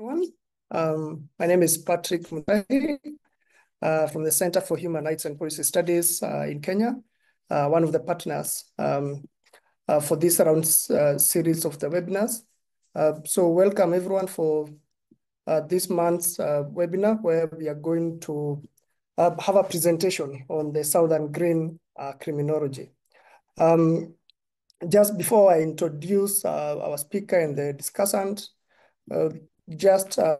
everyone. My name is Patrick Mutahi from the Center for Human Rights and Policy Studies in Kenya, one of the partners for this round series of the webinars. So welcome everyone for this month's webinar, where we are going to have a presentation on the Southern Green criminology. Just before I introduce our speaker and the discussant, just a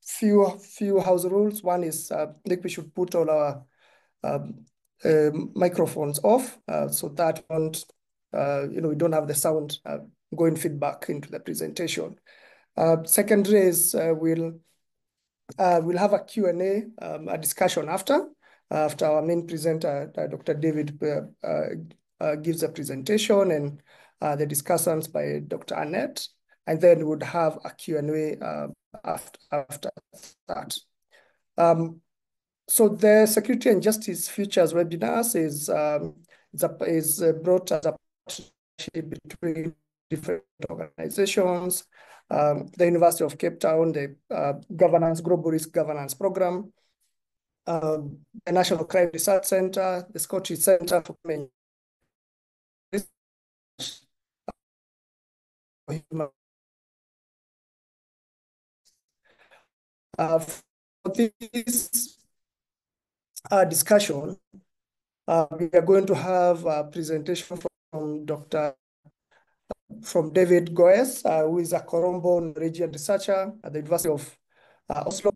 few house rules. One is I think we should put all our microphones off so that we don't have the sound going feedback into the presentation. Secondly is we'll have a Q&A, a discussion after our main presenter, Dr. David, gives a presentation, and the discussants by Dr. Annette, and then we would have a Q&A after that. So the Security and Justice Futures webinars is brought as a partnership between different organizations, the University of Cape Town, the Global Risk Governance Program, the National Crime Research Center, the Scottish Center for for this discussion, we are going to have a presentation from David Goyes, who is a Colombo region researcher at the University of Oslo.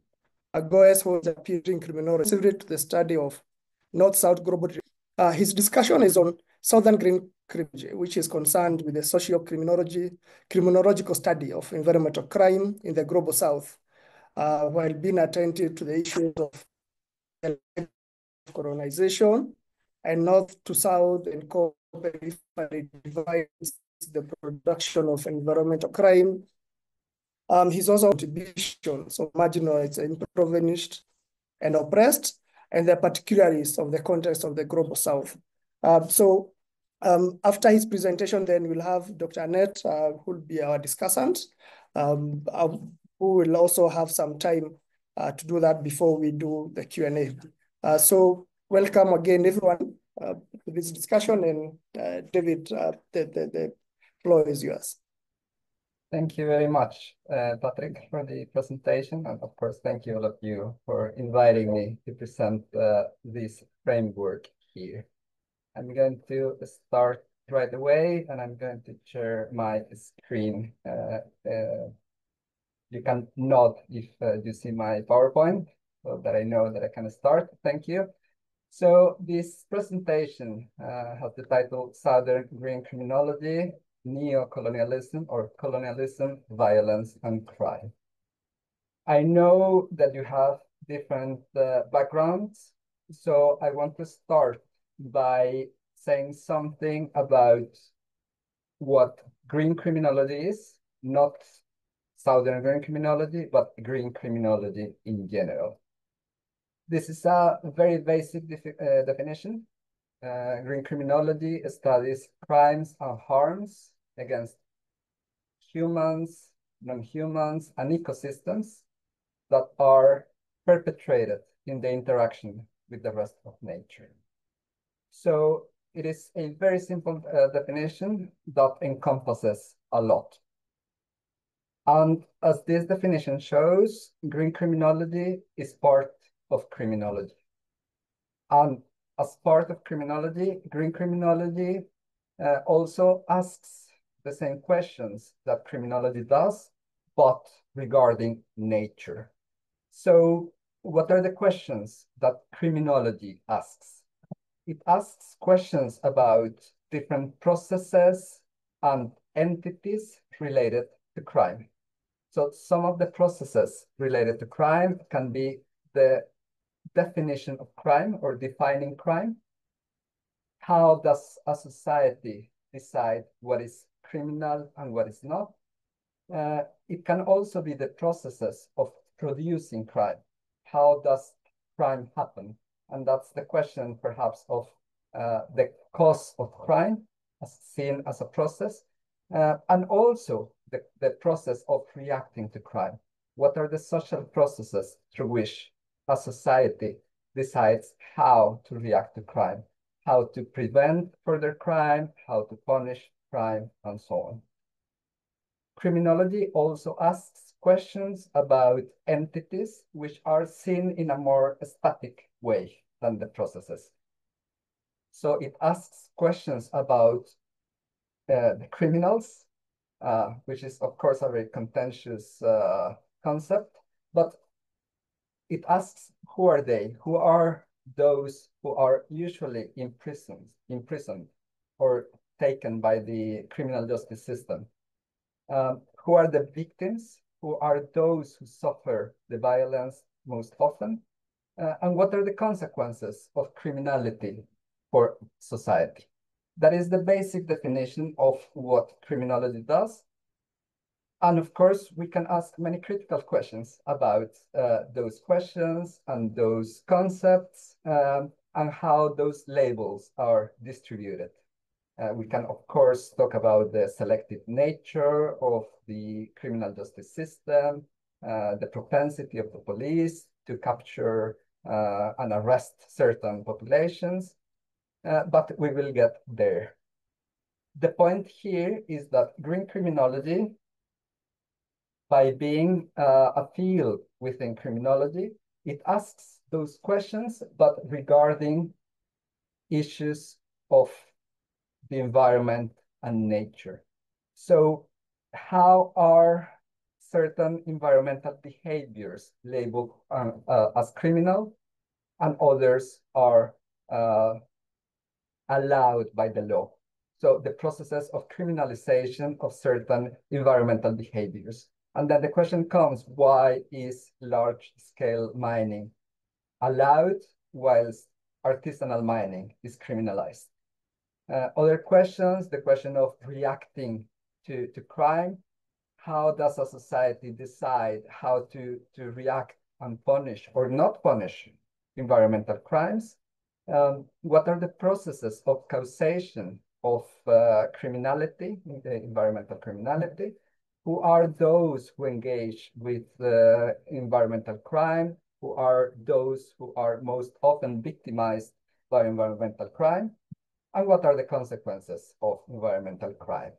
Goyes holds a PhD in criminology to the study of North-South global. His discussion is on Southern Green criminology, which is concerned with the socio-criminological study of environmental crime in the global South, while being attentive to the issues of colonization and north to south and periphery divides the production of environmental crime. He's also contributions of marginalized, impoverished, and oppressed, and the particularities of the context of the global South. After his presentation, then we'll have Dr. Annette, who will be our discussant, who will also have some time to do that before we do the Q&A. So welcome again, everyone, to this discussion, and David, the floor is yours. Thank you very much, Patrick, for the presentation. And of course, thank you all of you for inviting me to present this framework here. I'm going to start right away, and I'm going to share my screen. You can nod if you see my PowerPoint, so that I know that I can start. Thank you. So this presentation has the title Southern Green Criminology, Neo-colonialism or Colonialism, Violence and Crime. I know that you have different backgrounds, so I want to start by saying something about what green criminology is, not Southern Green Criminology, but green criminology in general. This is a very basic definition. Green criminology studies crimes and harms against humans, non-humans, and ecosystems that are perpetrated in the interaction with the rest of nature. So it is a very simple definition that encompasses a lot. And as this definition shows, green criminology is part of criminology. And as part of criminology, green criminology also asks the same questions that criminology does, but regarding nature. So what are the questions that criminology asks? It asks questions about different processes and entities related to crime. So some of the processes related to crime can be the definition of crime or defining crime. How does a society decide what is criminal and what is not? It can also be the processes of producing crime. How does crime happen? And that's the question, perhaps, of the cause of crime as seen as a process, and also the process of reacting to crime. What are the social processes through which a society decides how to react to crime, how to prevent further crime, how to punish crime, and so on. Criminology also asks questions about entities which are seen in a more static way than the processes. So it asks questions about the criminals, which is, of course, a very contentious concept, but it asks who are they? Who are those who are usually imprisoned or taken by the criminal justice system? Who are the victims? Who are those who suffer the violence most often? And what are the consequences of criminality for society? That is the basic definition of what criminology does. And of course, we can ask many critical questions about those questions and those concepts and how those labels are distributed. We can, of course, talk about the selective nature of the criminal justice system, the propensity of the police to capture and arrest certain populations, but we will get there. The point here is that green criminology, by being a field within criminology, it asks those questions, but regarding issues of the environment and nature. So how are certain environmental behaviors labeled as criminal and others are allowed by the law? So the processes of criminalization of certain environmental behaviors. And then the question comes, why is large-scale mining allowed whilst artisanal mining is criminalized? Other questions, the question of reacting to crime. How does a society decide how to react and punish or not punish environmental crimes? What are the processes of causation of criminality, environmental criminality? Who are those who engage with environmental crime? Who are those who are most often victimized by environmental crime? And what are the consequences of environmental crime?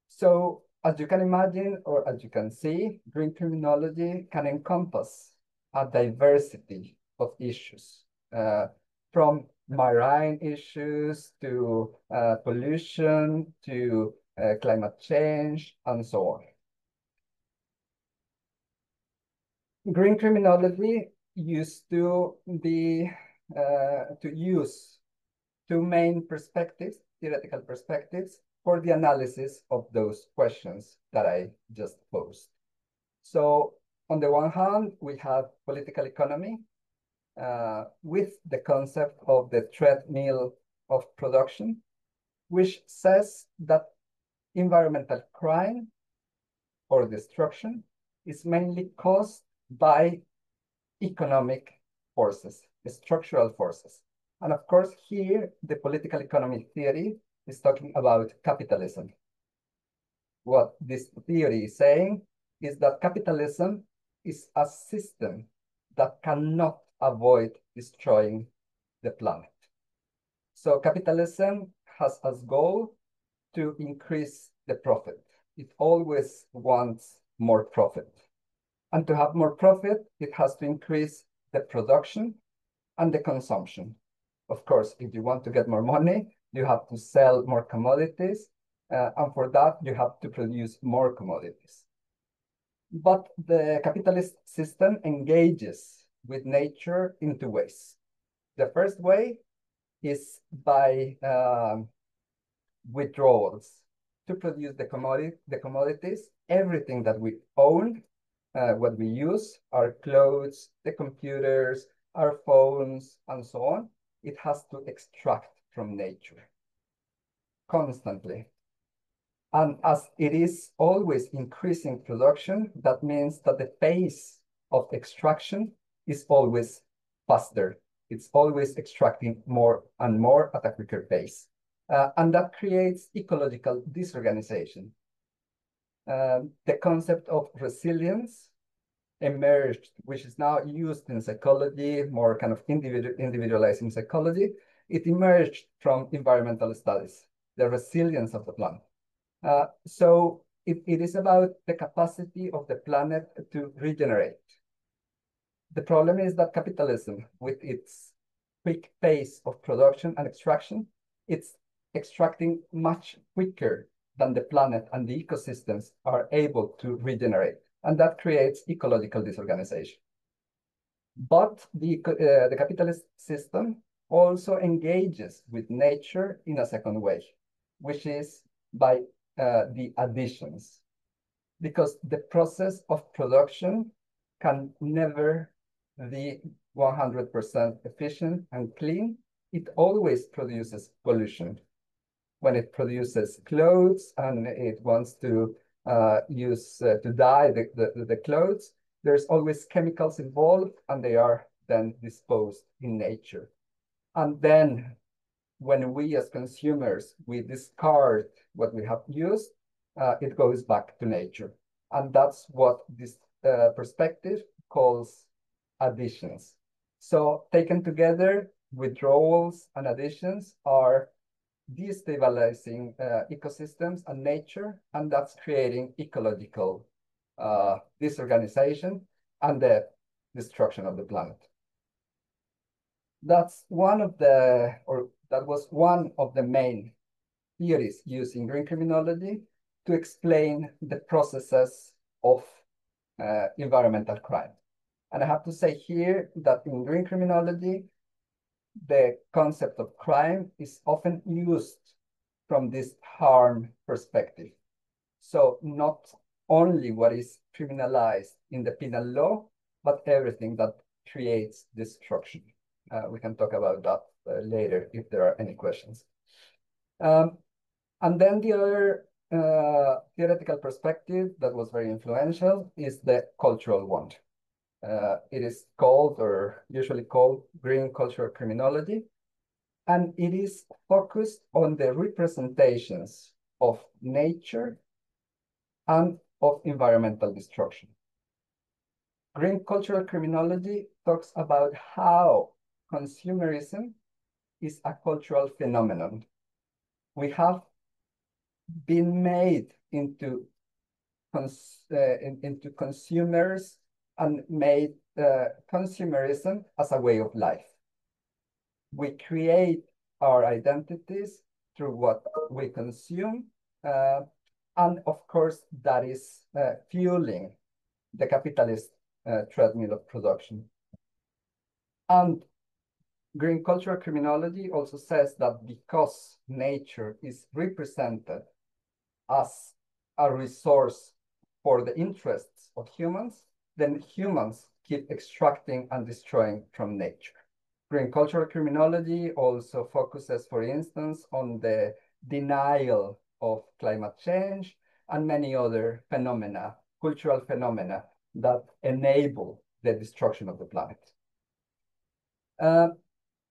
So as you can imagine, or as you can see, green criminology can encompass a diversity of issues, from marine issues to pollution to climate change and so on. Green criminology used to be to use two main perspectives, theoretical perspectives, for the analysis of those questions that I just posed. So on the one hand, we have political economy with the concept of the treadmill of production, which says that environmental crime or destruction is mainly caused by economic forces, structural forces. And of course, here, the political economy theory is talking about capitalism. What this theory is saying is that capitalism is a system that cannot avoid destroying the planet. So capitalism has as goal to increase the profit. It always wants more profit. And to have more profit, it has to increase the production and the consumption. Of course, if you want to get more money, you have to sell more commodities. And for that, you have to produce more commodities. But the capitalist system engages with nature in two ways. The first way is by withdrawals to produce the commodities, everything that we own, what we use, our clothes, the computers, our phones, and so on, it has to extract from nature constantly. And as it is always increasing production, that means that the pace of extraction is always faster. It's always extracting more and more at a quicker pace. And that creates ecological disorganization. The concept of resilience emerged, which is now used in psychology, more kind of individualizing psychology. It emerged from environmental studies, the resilience of the planet. So it is about the capacity of the planet to regenerate. The problem is that capitalism, with its quick pace of production and extraction, it's extracting much quicker than the planet and the ecosystems are able to regenerate. And that creates ecological disorganization. But the capitalist system also engages with nature in a second way, which is by the additions. Because the process of production can never be 100% efficient and clean. It always produces pollution. When it produces clothes and it wants to to dye the clothes, there's always chemicals involved, and they are then disposed in nature. And then when we as consumers, we discard what we have used, it goes back to nature. And that's what this perspective calls additions. So taken together, withdrawals and additions are destabilizing ecosystems and nature, and that's creating ecological disorganization and the destruction of the planet. That's that was one of the main theories used in green criminology to explain the processes of environmental crime. And I have to say here that in green criminology, the concept of crime is often used from this harm perspective. So not only what is criminalized in the penal law, but everything that creates destruction. We can talk about that later if there are any questions. And then the other theoretical perspective that was very influential is the cultural one. It is called, or usually called, green cultural criminology, and it is focused on the representations of nature and of environmental destruction. Green cultural criminology talks about how consumerism is a cultural phenomenon. We have been made into consumers and made consumerism as a way of life. We create our identities through what we consume, and of course that is fueling the capitalist treadmill of production. And green cultural criminology also says that because nature is represented as a resource for the interests of humans, then humans keep extracting and destroying from nature. Green cultural criminology also focuses, for instance, on the denial of climate change and many other phenomena, cultural phenomena, that enable the destruction of the planet.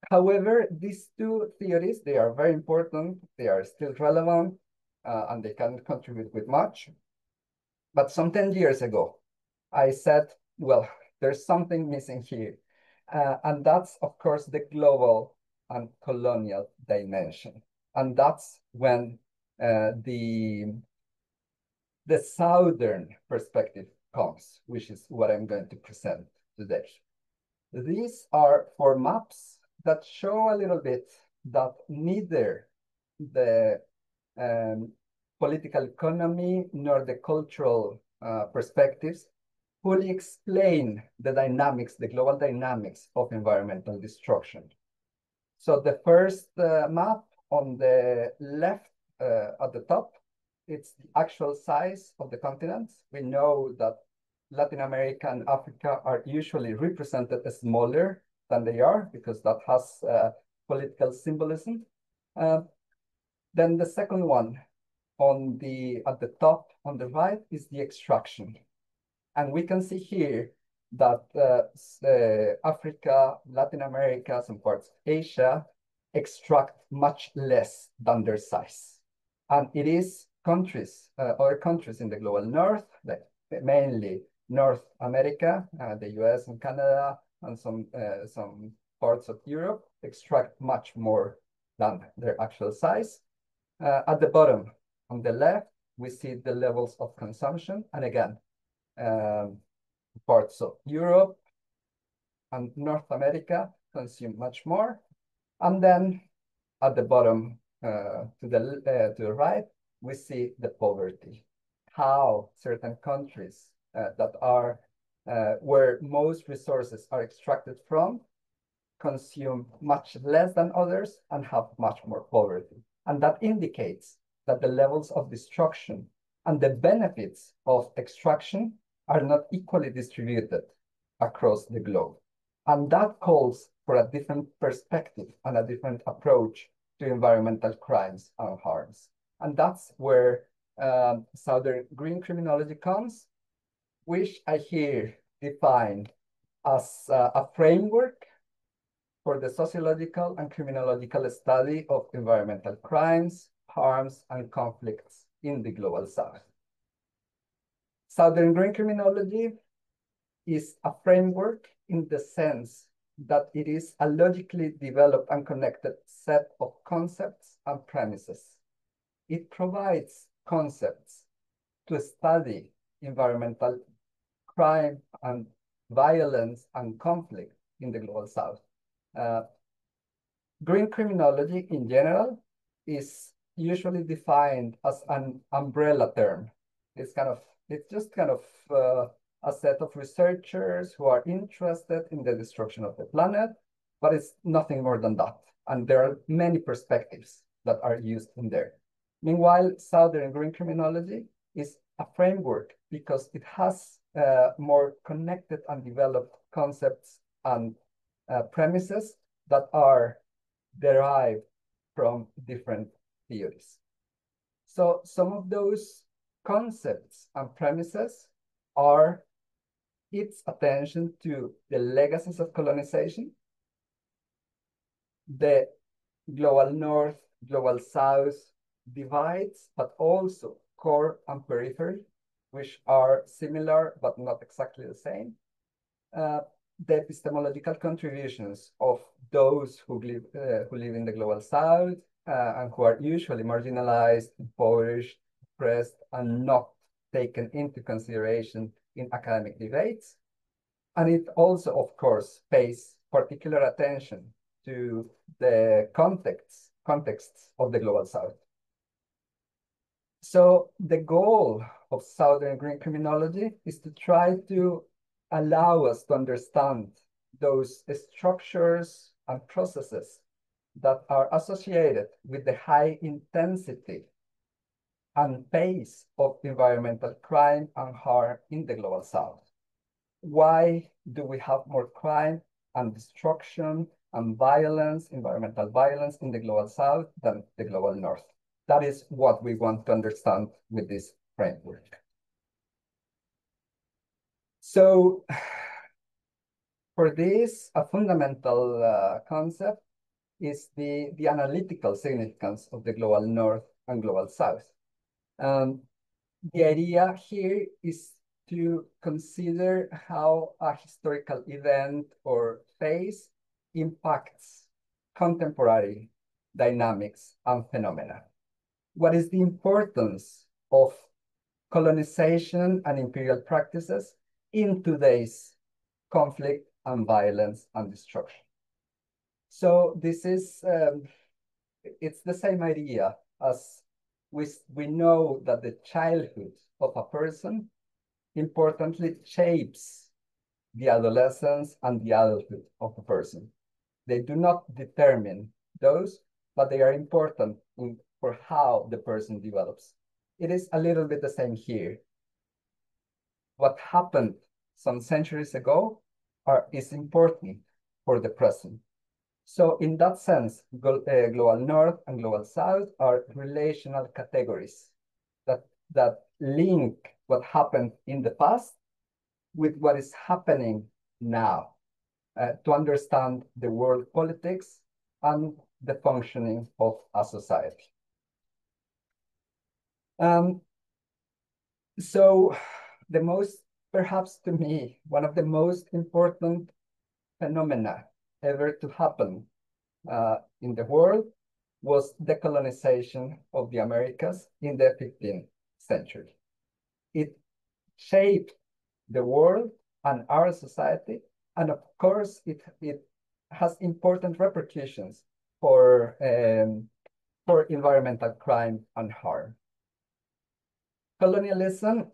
However, these two theories, they are very important, they are still relevant, and they can contribute with much. But some 10 years ago, I said, well, there's something missing here. And that's, of course, the global and colonial dimension. And that's when the southern perspective comes, which is what I'm going to present today. These are 4 maps that show a little bit that neither the political economy nor the cultural perspectives fully explain the dynamics, the global dynamics of environmental destruction. So the first map on the left at the top, it's the actual size of the continents. We know that Latin America and Africa are usually represented as smaller than they are because that has political symbolism. Then the second one at the top on the right is the extraction. And we can see here that Africa, Latin America, some parts of Asia extract much less than their size. And it is countries, other countries in the global north, like mainly North America, the US and Canada, and some parts of Europe extract much more than their actual size. At the bottom, on the left, we see the levels of consumption. And again, parts of Europe and North America consume much more. And then at the bottom, to the right, we see the poverty, how certain countries that are where most resources are extracted from consume much less than others and have much more poverty. And that indicates that the levels of destruction and the benefits of extraction are not equally distributed across the globe. And that calls for a different perspective and a different approach to environmental crimes and harms. And that's where Southern green criminology comes, which I here define as a framework for the sociological and criminological study of environmental crimes, harms, and conflicts in the Global South. Southern green criminology is a framework in the sense that it is a logically developed and connected set of concepts and premises. It provides concepts to study environmental crime and violence and conflict in the Global South. Green criminology in general is usually defined as an umbrella term. It's just kind of a set of researchers who are interested in the destruction of the planet, but it's nothing more than that. And there are many perspectives that are used in there. Meanwhile, Southern green criminology is a framework because it has more connected and developed concepts and premises that are derived from different theories. So some of those concepts and premises are its attention to the legacies of colonization, the global north, global south divides, but also core and periphery, which are similar but not exactly the same. The epistemological contributions of those who live in the global south and who are usually marginalized, impoverished, oppressed, and not taken into consideration in academic debates. And it also, of course, pays particular attention to the contexts of the global south. So the goal of Southern green criminology is to try to allow us to understand those structures and processes that are associated with the high intensity and pace of environmental crime and harm in the global south. Why do we have more crime and destruction and violence, environmental violence in the global south than the global north? That is what we want to understand with this framework. So for this, a fundamental concept is the analytical significance of the global north and global south. The idea here is to consider how a historical event or phase impacts contemporary dynamics and phenomena. What is the importance of colonization and imperial practices in today's conflict and violence and destruction? So this is, it's the same idea as we know that the childhood of a person importantly shapes the adolescence and the adulthood of a person. They do not determine those, but they are important for how the person develops. It is a little bit the same here. What happened some centuries ago is important for the present. So in that sense, global north and global south are relational categories that link what happened in the past with what is happening now to understand the world politics and the functioning of a society. So the most perhaps to me, one of the most important phenomena ever to happen in the world was the colonization of the Americas in the 15th century. It shaped the world and our society, and of course, it has important repercussions for environmental crime and harm. Colonialism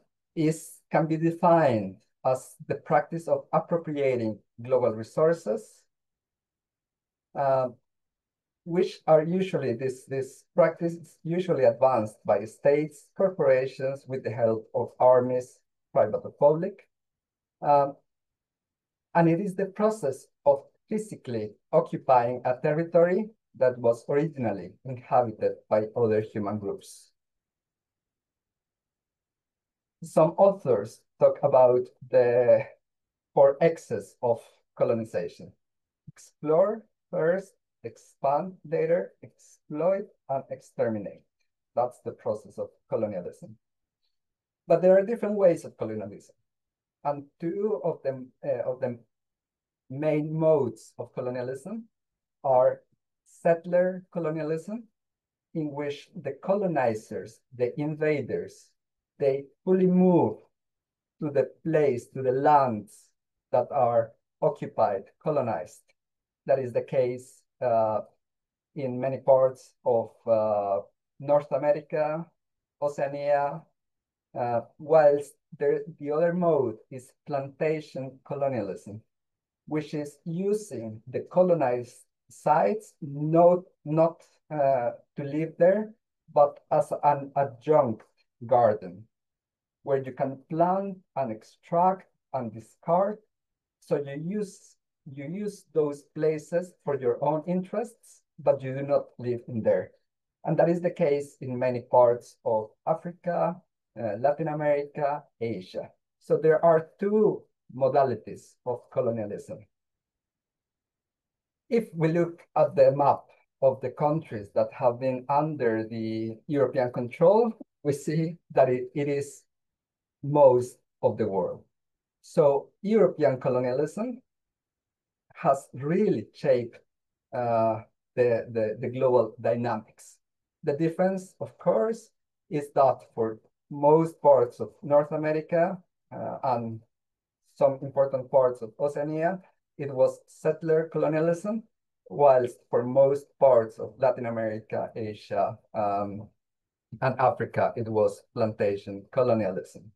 can be defined as the practice of appropriating global resources, which are usually, this practice is usually advanced by states, corporations, with the help of armies, private or public. And it is the process of physically occupying a territory that was originally inhabited by other human groups. Some authors talk about the 4X's of colonization: explore first, expand later, exploit, and exterminate. That's the process of colonialism. But there are different ways of colonialism. And two of the main modes of colonialism are settler colonialism, in which the colonizers, the invaders, they fully move to the place, to the lands that are occupied, colonized. That is the case in many parts of North America, Oceania, whilst the other mode is plantation colonialism, which is using the colonized sites not to live there, but as an adjunct garden, where you can plant and extract and discard. So you use those places for your own interests, but you do not live in there. And that is the case in many parts of Africa, Latin America, Asia. So there are two modalities of colonialism. If we look at the map of the countries that have been under the European control, we see that it is most of the world. So European colonialism has really shaped the global dynamics. The difference, of course, is that for most parts of North America and some important parts of Oceania, it was settler colonialism, whilst for most parts of Latin America, Asia, and Africa, it was plantation colonialism.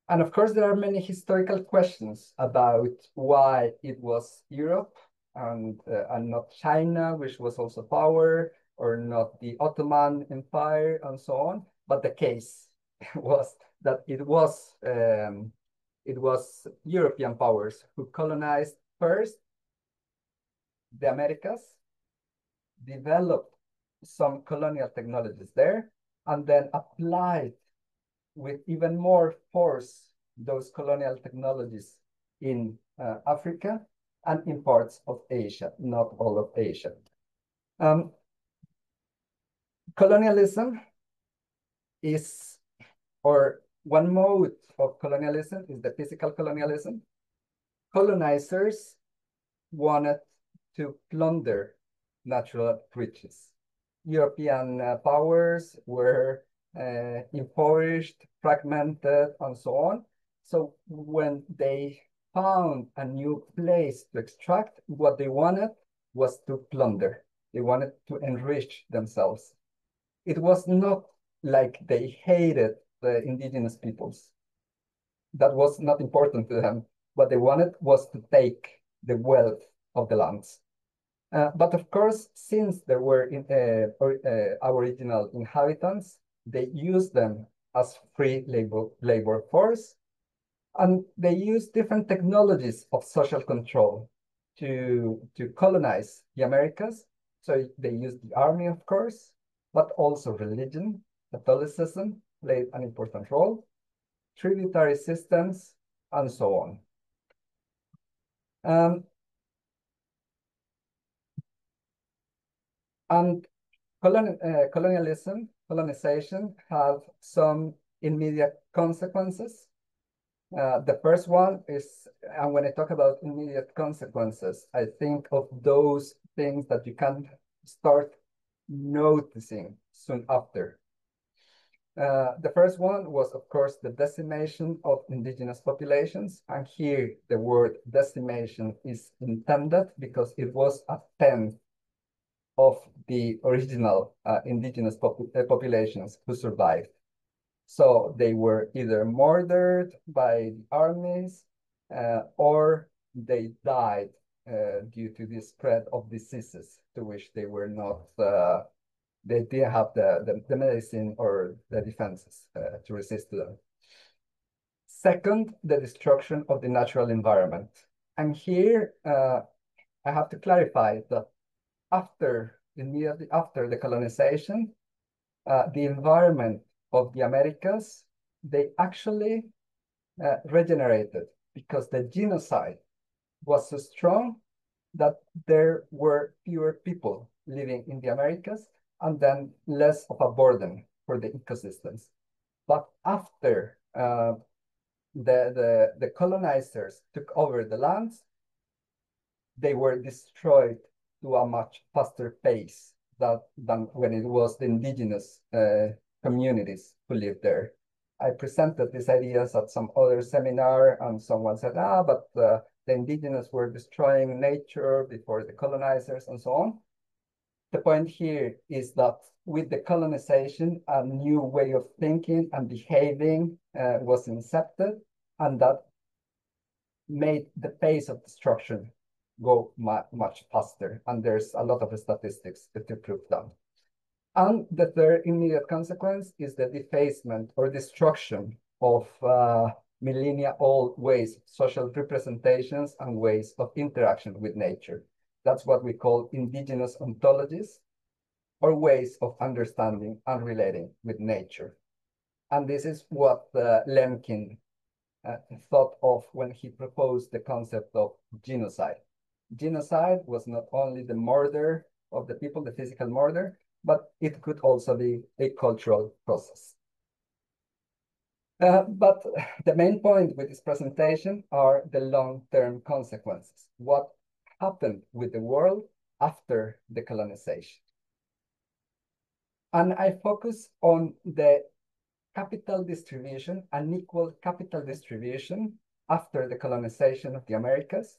And of course, there are many historical questions about why it was Europe and not China, which was also power, or not the Ottoman Empire, and so on. But the case was that it was European powers who colonized first the Americas, developed some colonial technologies there, and then applied with even more force those colonial technologies in Africa and in parts of Asia, not all of Asia. Colonialism is, or one mode of colonialism is the physical colonialism. Colonizers wanted to plunder natural riches. European powers were impoverished, fragmented, and so on. So when they found a new place to extract, what they wanted was to plunder. They wanted to enrich themselves. It was not like they hated the indigenous peoples. That was not important to them. What they wanted was to take the wealth of the lands. But of course, since there were aboriginal inhabitants, they used them as free labor force, and they used different technologies of social control to colonize the Americas. So they used the army, of course, but also religion. Catholicism played an important role, tributary systems, and so on. And colonization have some immediate consequences. The first one is, and when I talk about immediate consequences, I think of those things that you can start noticing soon after. The first one was, of course, the decimation of indigenous populations. And here the word decimation is intended because it was a tenth of the original indigenous populations who survived. So they were either murdered by the armies or they died due to the spread of diseases to which they were not, they didn't have the medicine or the defenses to resist to them. Second, the destruction of the natural environment. And here I have to clarify that immediately after the colonization, the environment of the Americas, they actually regenerated because the genocide was so strong that there were fewer people living in the Americas and then less of a burden for the ecosystems. But after the colonizers took over the lands, they were destroyed to a much faster pace than when it was the indigenous communities who lived there. I presented these ideas at some other seminar, and someone said, but the indigenous were destroying nature before the colonizers and so on. The point here is that with the colonization, a new way of thinking and behaving was incepted, and that made the pace of destruction go much faster. And there's a lot of statistics to prove that. And the third immediate consequence is the defacement or destruction of millennia-old ways, social representations and ways of interaction with nature. That's what we call indigenous ontologies, or ways of understanding and relating with nature. And this is what Lemkin thought of when he proposed the concept of genocide. Genocide was not only the murder of the people, the physical murder, but it could also be a cultural process. But the main point with this presentation are the long-term consequences. What happened with the world after the colonization? And I focus on the capital distribution, unequal capital distribution after the colonization of the Americas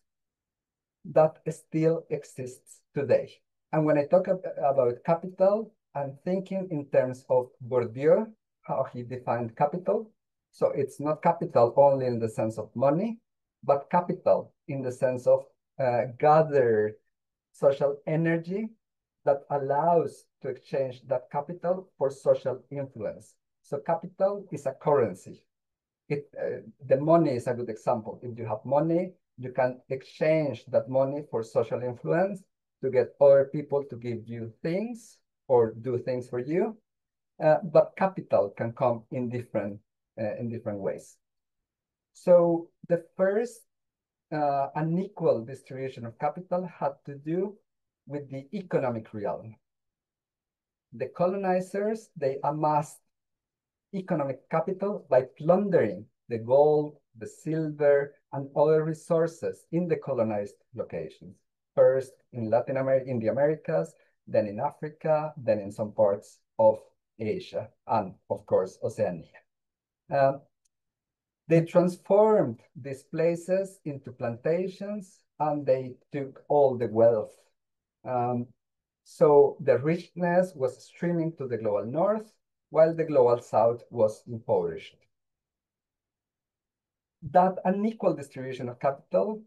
that still exists today. And when I talk about capital, I'm thinking in terms of Bourdieu, how he defined capital. So it's not capital only in the sense of money, but capital in the sense of gathered social energy that allows to exchange that capital for social influence. So capital is a currency. The money is a good example. If you have money, you can exchange that money for social influence to get other people to give you things or do things for you. But capital can come in different ways. So the first unequal distribution of capital had to do with the economic realm. The colonizers, they amassed economic capital by plundering the gold, the silver, and other resources in the colonized locations. First in Latin America, in the Americas, then in Africa, then in some parts of Asia, and of course, Oceania. They transformed these places into plantations, and they took all the wealth. So the richness was streaming to the global north, while the global south was impoverished. That unequal distribution of capital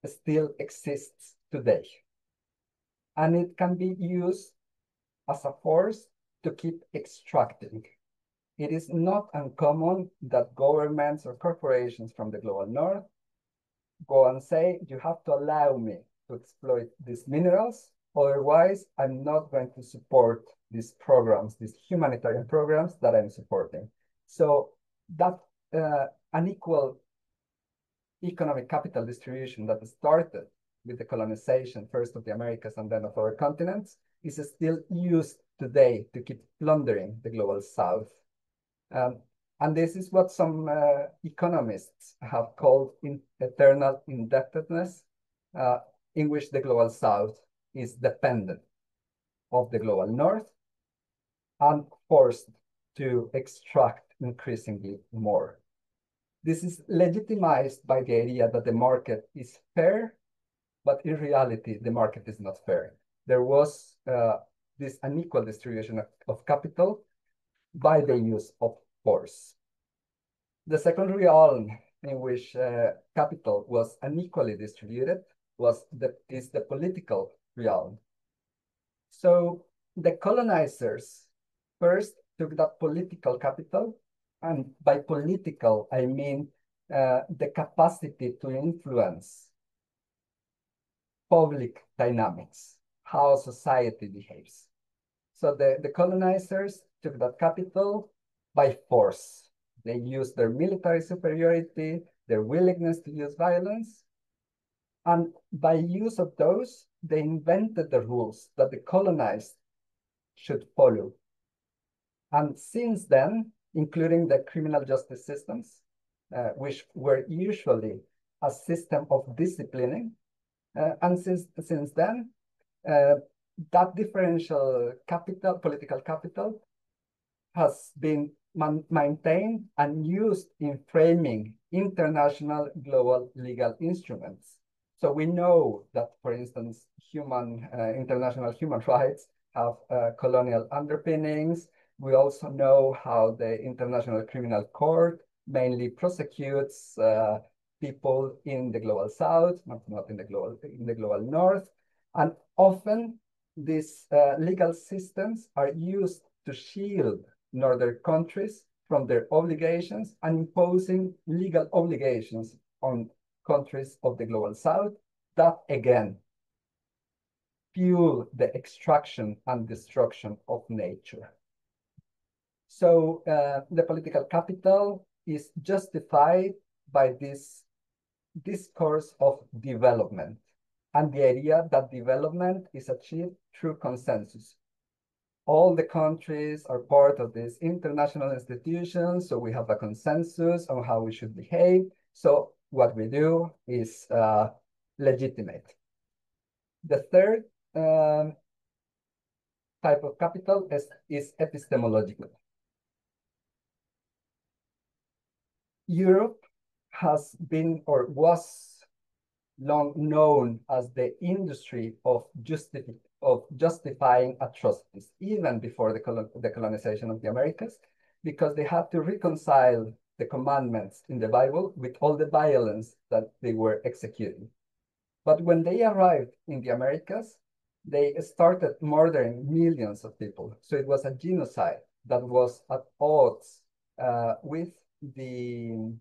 still exists today. And it can be used as a force to keep extracting. It is not uncommon that governments or corporations from the global north go and say, you have to allow me to exploit these minerals, otherwise I'm not going to support these programs, these humanitarian programs that I'm supporting. So that unequal economic capital distribution that started with the colonization, first of the Americas and then of other continents, is still used today to keep plundering the global south. And this is what some economists have called eternal indebtedness, in which the global south is dependent of the global north and forced to extract increasingly more. This is legitimized by the idea that the market is fair, but in reality, the market is not fair. There was this unequal distribution of capital by the use of force. The second realm in which capital was unequally distributed is the political realm. So the colonizers first took that political capital, and by political, I mean the capacity to influence public dynamics, how society behaves. So the colonizers took that capital by force. They used their military superiority, their willingness to use violence, and by use of those, they invented the rules that the colonized should follow. And since then, including the criminal justice systems, which were usually a system of disciplining, and since then, that differential capital, political capital, has been maintained and used in framing international global legal instruments. So we know that, for instance, international human rights have colonial underpinnings. We also know how the International Criminal Court mainly prosecutes people in the global south, not in the global north. And often these legal systems are used to shield northern countries from their obligations and imposing legal obligations on countries of the global south that again fuel the extraction and destruction of nature. So the political capital is justified by this discourse of development and the idea that development is achieved through consensus. All the countries are part of these international institutions, so we have a consensus on how we should behave. So what we do is legitimate. The third type of capital is epistemological. Europe has been or was long known as the industry of justifying atrocities, even before the colonization of the Americas, because they had to reconcile the commandments in the Bible with all the violence that they were executing. But when they arrived in the Americas, they started murdering millions of people. So it was a genocide that was at odds with the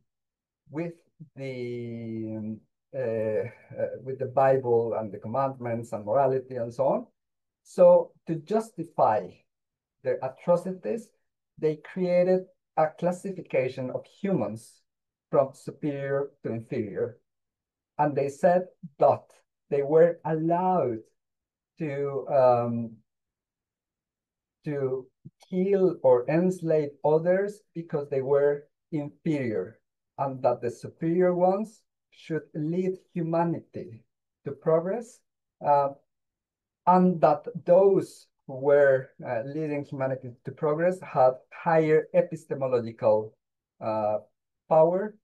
Bible and the commandments and morality and so on. So to justify their atrocities, they created a classification of humans from superior to inferior. And they said that they were allowed to kill or enslave others because they were inferior, and that the superior ones should lead humanity to progress, and that those who were leading humanity to progress had higher epistemological power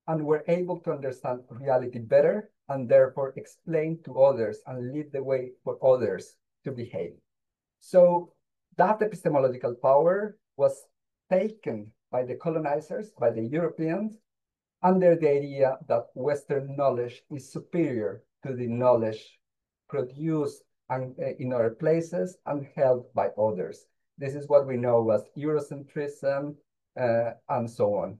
and were able to understand reality better and therefore explain to others and lead the way for others to behave. So that epistemological power was taken by the colonizers, by the Europeans, under the idea that Western knowledge is superior to the knowledge produced in other places and held by others. This is what we know as Eurocentrism and so on.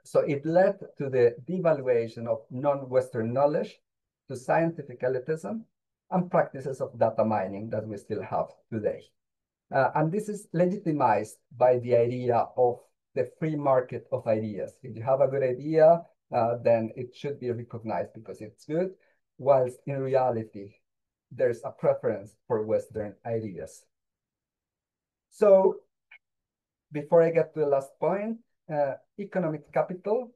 So it led to the devaluation of non-Western knowledge, to scientific elitism, and practices of data mining that we still have today. And this is legitimized by the idea of the free market of ideas. If you have a good idea, then it should be recognized because it's good, whilst in reality, there's a preference for Western ideas. So before I get to the last point, economic capital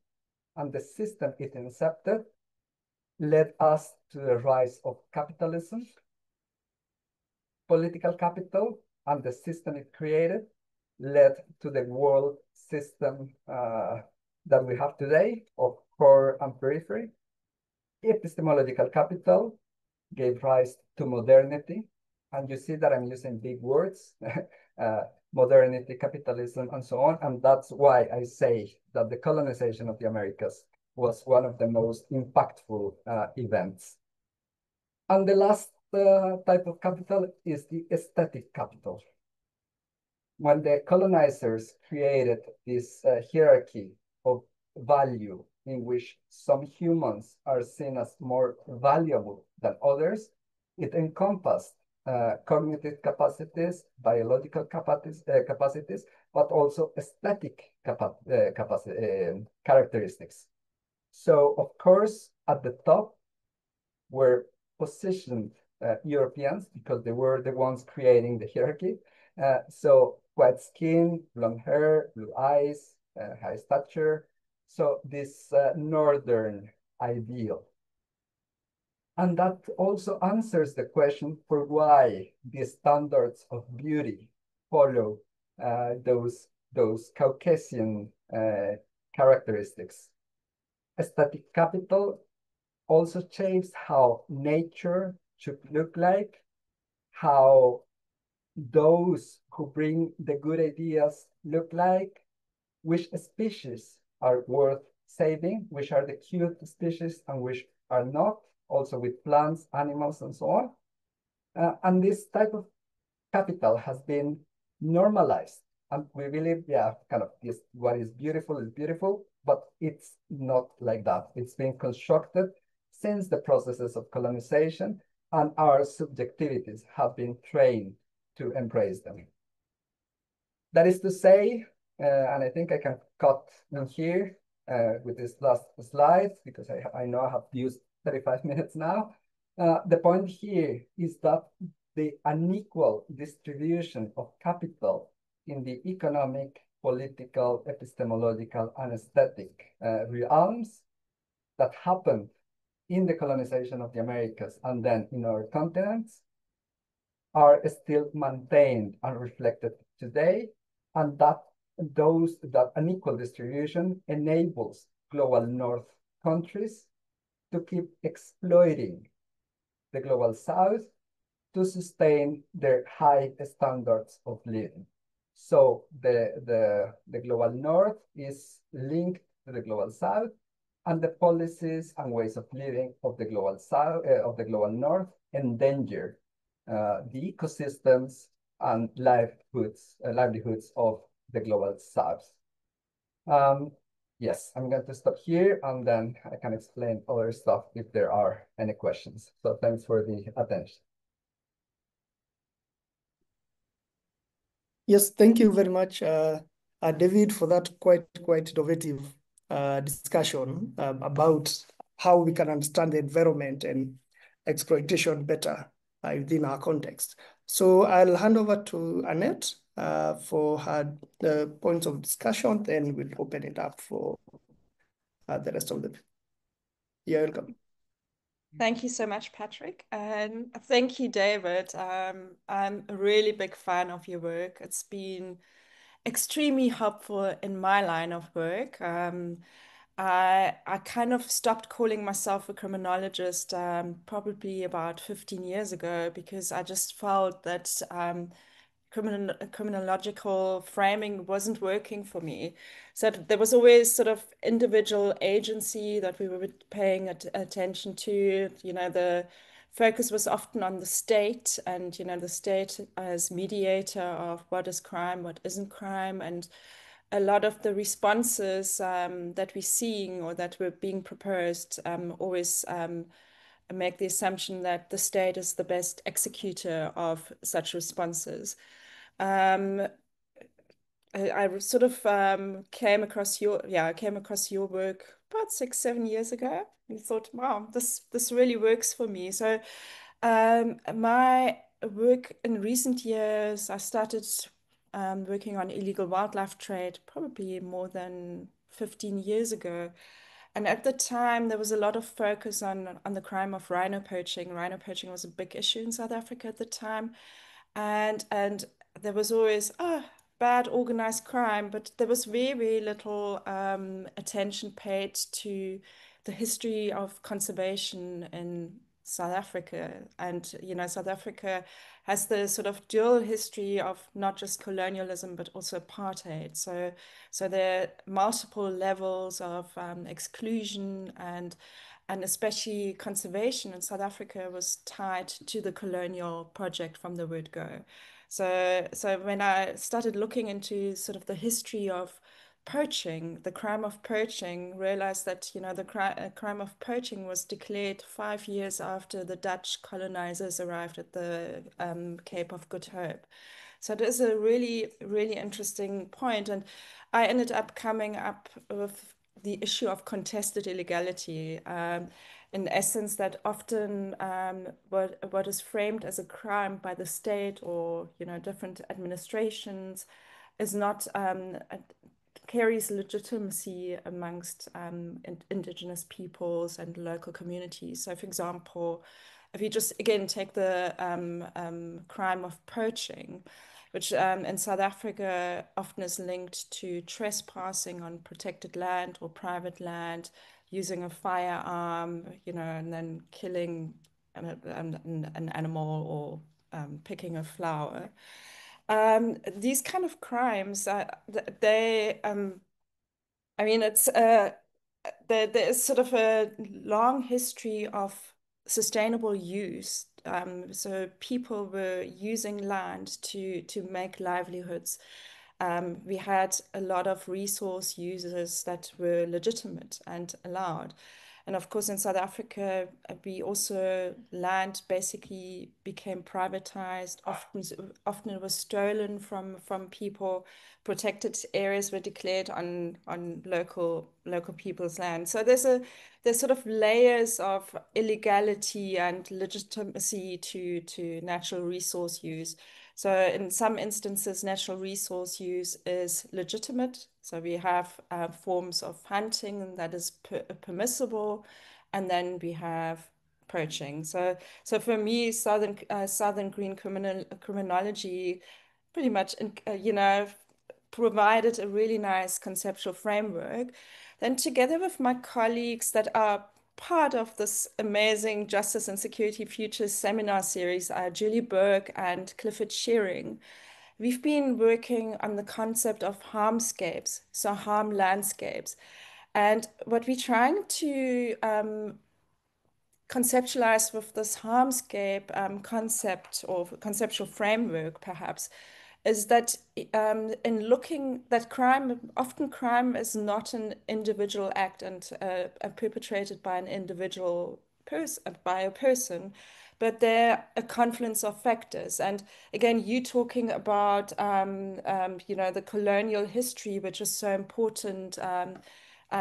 and the system it incepted led us to the rise of capitalism. Political capital and the system it created led to the world system that we have today of core and periphery. Epistemological capital gave rise to modernity. And you see that I'm using big words, modernity, capitalism, and so on. And that's why I say that the colonization of the Americas was one of the most impactful events. And the last type of capital is the aesthetic capital. When the colonizers created this hierarchy of value in which some humans are seen as more valuable than others, it encompassed cognitive capacities, biological capacities, but also aesthetic characteristics. So, of course, at the top were positioned Europeans because they were the ones creating the hierarchy. So white skin, blonde hair, blue eyes, high stature. So this northern ideal. And that also answers the question for why the standards of beauty follow those Caucasian characteristics. Aesthetic capital also shapes how nature should look like, how those who bring the good ideas look like, which species are worth saving, which are the cute species and which are not, also with plants, animals, and so on. And this type of capital has been normalized. And we believe, yeah, kind of this, what is beautiful, but it's not like that. It's been constructed since the processes of colonization, and our subjectivities have been trained to embrace them. That is to say, and I think I can cut in here with this last slide, because I know I have used 35 minutes now. The point here is that the unequal distribution of capital in the economic, political, epistemological, and aesthetic realms that happened in the colonization of the Americas and then in our continents are still maintained and reflected today, and that unequal distribution enables global North countries to keep exploiting the global South to sustain their high standards of living. So the global North is linked to the global South, and the policies and ways of living of the global South, of the global North, endanger the ecosystems and livelihoods of the global South. Yes, I'm going to stop here, and then I can explain other stuff if there are any questions. So thanks for the attention. Yes, thank you very much, David, for that quite innovative discussion about how we can understand the environment and exploitation better within our context. So I'll hand over to Annette for her points of discussion, then we'll open it up for the rest of the. You're welcome. Thank you so much, Patrick. And thank you, David. I'm a really big fan of your work. It's been extremely helpful in my line of work. I kind of stopped calling myself a criminologist probably about 15 years ago, because I just felt that criminological framing wasn't working for me. So there was always sort of individual agency that we were paying attention to. You know, the focus was often on the state, and, you know, the state as mediator of what is crime, what isn't crime. And a lot of the responses that we're seeing or that were being proposed always make the assumption that the state is the best executor of such responses. I sort of came across your work about 6-7 years ago. I thought, wow, this really works for me. So my work in recent years, I started working on illegal wildlife trade, probably more than 15 years ago. And at the time, there was a lot of focus on the crime of rhino poaching. Rhino poaching was a big issue in South Africa at the time. And there was always, bad organized crime, but there was very, very little attention paid to the history of conservation in South Africa. And, you know, South Africa has the sort of dual history of not just colonialism, but also apartheid. So there are multiple levels of exclusion and especially conservation in South Africa was tied to the colonial project from the word go. So when I started looking into sort of the history of poaching, the crime of poaching, realized that, you know, the crime of poaching was declared 5 years after the Dutch colonizers arrived at the Cape of Good Hope. So it is a really, really interesting point. And I ended up coming up with the issue of contested illegality. In essence, that often what is framed as a crime by the state or, you know, different administrations is not carries legitimacy amongst indigenous peoples and local communities. So, for example, if you just again take the crime of poaching, which in South Africa often is linked to trespassing on protected land or private land, using a firearm, you know, and then killing an animal or picking a flower. These kind of crimes, they, I mean, there is sort of a long history of sustainable use. So people were using land to make livelihoods. We had a lot of resource users that were legitimate and allowed. And of course, in South Africa, we also, land basically became privatized. Often it was stolen from people. Protected areas were declared on local people's land. So there's sort of layers of illegality and legitimacy to natural resource use. So in some instances, natural resource use is legitimate. So we have forms of hunting that is permissible, and then we have poaching. So for me, Southern Green Criminology pretty much, you know, provided a really nice conceptual framework. Then together with my colleagues that are part of this amazing Justice and Security Futures seminar series, Julie Burke and Clifford Shearing, we've been working on the concept of harmscapes, so harm landscapes. And what we're trying to conceptualize with this harmscape concept or conceptual framework, perhaps, is that in looking that often crime is not an individual act and perpetrated by an individual person, by a person, but they're a confluence of factors. And again, you talking about you know, the colonial history, which is so important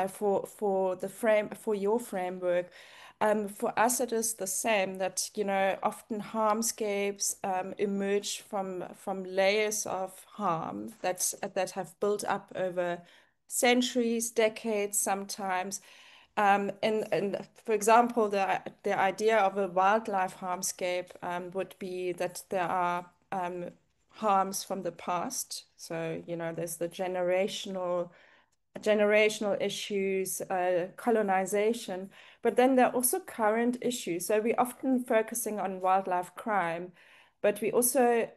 for your framework. For us, it is the same that, you know, often harmscapes emerge from layers of harm that have built up over centuries, decades, sometimes. And for example, the idea of a wildlife harmscape would be that there are harms from the past. So, you know, there's the generational issues, colonization, but then there are also current issues. So we're often focusing on wildlife crime, but we also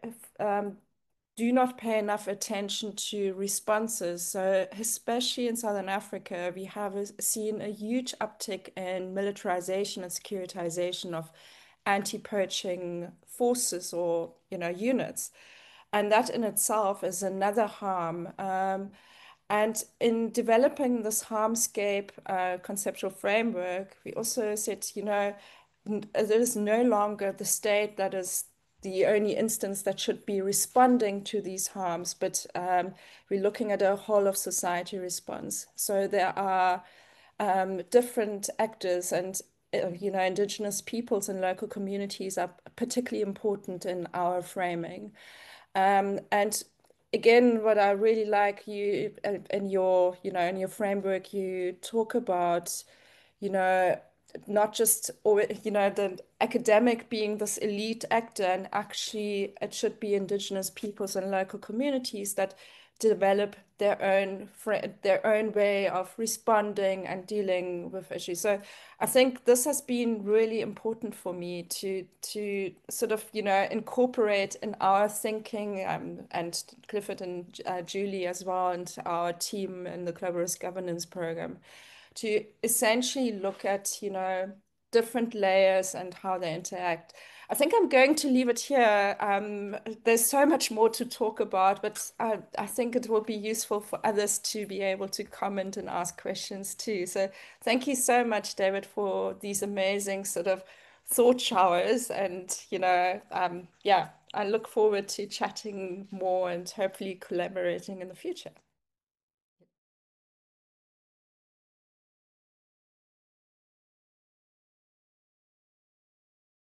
do not pay enough attention to responses. So especially in Southern Africa, we have seen a huge uptick in militarization and securitization of anti-poaching forces or, you know, units. And that in itself is another harm. And in developing this harmscape conceptual framework, we also said, you know, it is no longer the state that is the only instance that should be responding to these harms, but we're looking at a whole of society response. So there are different actors, and you know, indigenous peoples and local communities are particularly important in our framing. And again, what I really like you in your, in your framework, you talk about, not just, or the academic being this elite actor, and actually it should be indigenous peoples and local communities that develop their own way of responding and dealing with issues. So I think this has been really important for me to sort of incorporate in our thinking, and Clifford and Julie as well, and our team in the Global Risk Governance Program, to essentially look at different layers and how they interact. I think I'm going to leave it here. There's so much more to talk about, but I think it will be useful for others to be able to comment and ask questions too. So thank you so much, David, for these amazing sort of thought showers. And, yeah, I look forward to chatting more and hopefully collaborating in the future.